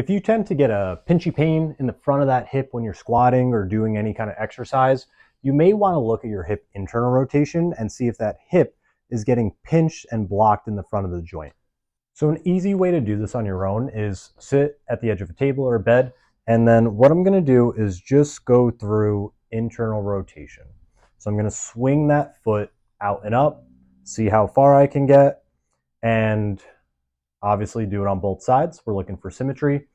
If you tend to get a pinchy pain in the front of that hip when you're squatting or doing any kind of exercise, you may want to look at your hip internal rotation and see if that hip is getting pinched and blocked in the front of the joint. So an easy way to do this on your own is sit at the edge of a table or a bed, and then what I'm going to do is just go through internal rotation. So I'm going to swing that foot out and up, see how far I can get, and obviously do it on both sides. We're looking for symmetry.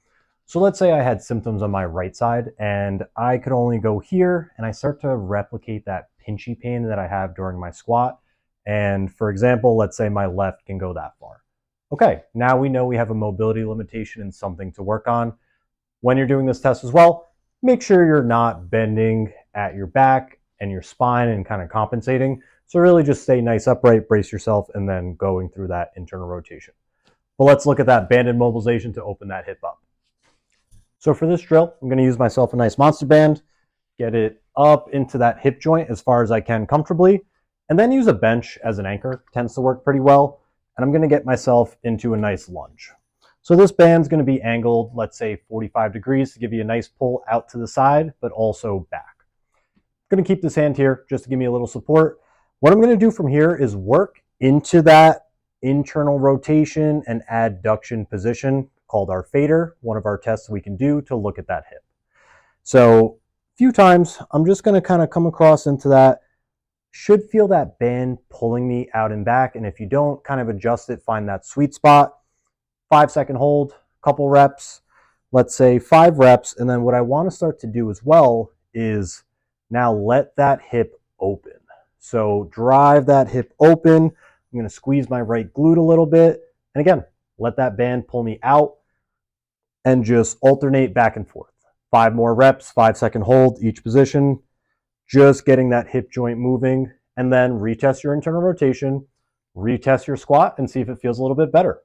So let's say I had symptoms on my right side and I could only go here, and I start to replicate that pinchy pain that I have during my squat. And for example, let's say my left can go that far. Okay, now we know we have a mobility limitation and something to work on. When you're doing this test as well, make sure you're not bending at your back and your spine and kind of compensating. So really just stay nice upright, brace yourself, and then going through that internal rotation. But let's look at that banded mobilization to open that hip up. So for this drill, I'm going to use myself a nice monster band, get it up into that hip joint as far as I can comfortably, and then use a bench as an anchor. Tends to work pretty well. And I'm going to get myself into a nice lunge. So this band's going to be angled, let's say 45 degrees to give you a nice pull out to the side, but also back. I'm going to keep this hand here just to give me a little support. What I'm going to do from here is work into that internal rotation and adduction position called our fader, one of our tests we can do to look at that hip. So a few times, I'm just going to kind of come across into that. Should feel that band pulling me out and back, and if you don't, kind of adjust it, find that sweet spot. 5-second hold, couple reps, let's say 5 reps, and then what I want to start to do as well is now let that hip open. So drive that hip open. I'm going to squeeze my right glute a little bit, and again, let that band pull me out and just alternate back and forth. 5 more reps, 5-second hold each position, just getting that hip joint moving, and then retest your internal rotation, retest your squat, and see if it feels a little bit better.